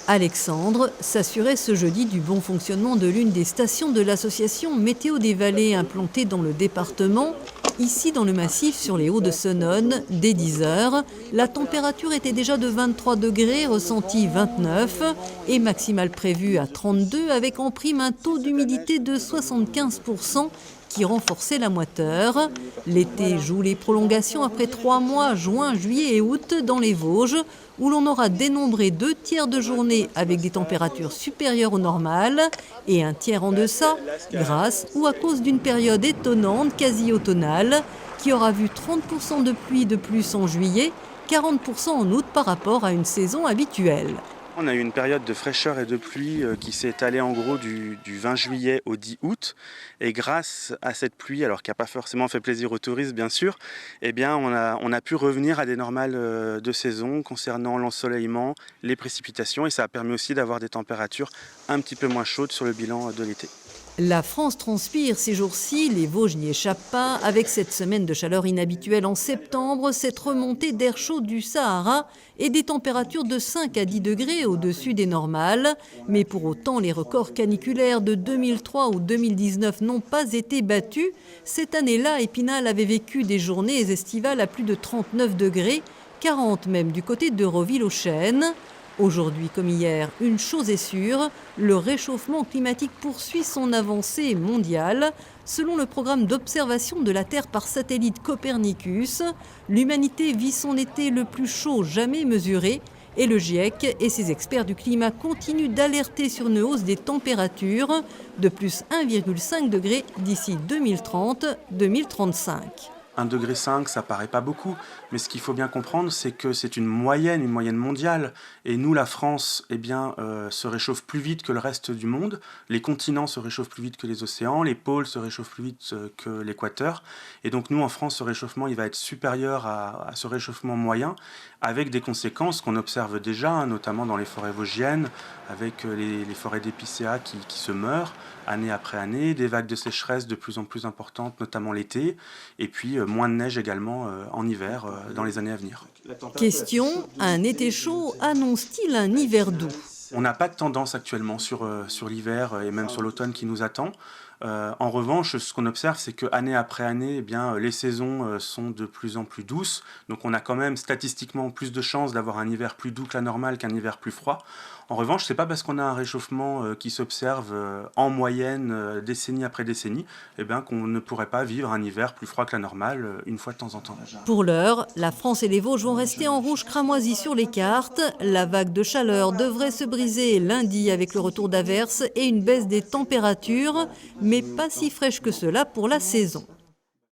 Alexandre s'assurait ce jeudi du bon fonctionnement de l'une des stations de l'association Météo des Vallées implantée dans le département. Ici, dans le massif, sur les hauts de Senones, dès 10 heures, la température était déjà de 23 degrés, ressenti 29, et maximale prévue à 32, avec en prime un taux d'humidité de 75%, qui renforçait la moiteur. L'été joue les prolongations après 3 mois, juin, juillet et août, dans les Vosges, où l'on aura dénombré 2 tiers de journée avec des températures supérieures au normal et un tiers en deçà, grâce ou à cause d'une période étonnante, quasi automnale, qui aura vu 30% de pluie de plus en juillet, 40% en août par rapport à une saison habituelle. On a eu une période de fraîcheur et de pluie qui s'est étalée en gros du 20 juillet au 10 août. Et grâce à cette pluie, alors qui n'a pas forcément fait plaisir aux touristes bien sûr, eh bien on a pu revenir à des normales de saison concernant l'ensoleillement, les précipitations. Et ça a permis aussi d'avoir des températures un petit peu moins chaudes sur le bilan de l'été. La France transpire ces jours-ci, les Vosges n'y échappent pas. Avec cette semaine de chaleur inhabituelle en septembre, cette remontée d'air chaud du Sahara et des températures de 5 à 10 degrés au-dessus des normales. Mais pour autant, les records caniculaires de 2003 ou 2019 n'ont pas été battus. Cette année-là, Épinal avait vécu des journées estivales à plus de 39 degrés, 40 même du côté d'Euroville-aux-Chênes. Aujourd'hui comme hier, une chose est sûre, le réchauffement climatique poursuit son avancée mondiale. Selon le programme d'observation de la Terre par satellite Copernicus, l'humanité vit son été le plus chaud jamais mesuré et le GIEC et ses experts du climat continuent d'alerter sur une hausse des températures de plus 1,5 degré d'ici 2030-2035. 1,5 degré, ça paraît pas beaucoup, mais ce qu'il faut bien comprendre, c'est que c'est une moyenne mondiale. Et nous, la France, se réchauffe plus vite que le reste du monde. Les continents se réchauffent plus vite que les océans, les pôles se réchauffent plus vite que l'équateur. Et donc nous, en France, ce réchauffement, il va être supérieur à ce réchauffement moyen, avec des conséquences qu'on observe déjà, hein, notamment dans les forêts vosgiennes, avec les forêts d'épicéas qui se meurent année après année, des vagues de sécheresse de plus en plus importantes, notamment l'été, et puis moins de neige également en hiver dans les années à venir. Question, un été chaud annonce-t-il un hiver doux ? On n'a pas de tendance actuellement sur l'hiver et même sur l'automne qui nous attend. En revanche, ce qu'on observe, c'est que année après année, les saisons sont de plus en plus douces. Donc on a quand même statistiquement plus de chances d'avoir un hiver plus doux que la normale qu'un hiver plus froid. En revanche, c'est pas parce qu'on a un réchauffement qui s'observe en moyenne décennie après décennie, qu'on ne pourrait pas vivre un hiver plus froid que la normale une fois de temps en temps. Pour l'heure, la France et les Vosges vont rester en rouge cramoisi sur les cartes. La vague de chaleur devrait se briser lundi avec le retour d'averses et une baisse des températures, mais pas si fraîche que cela pour la saison.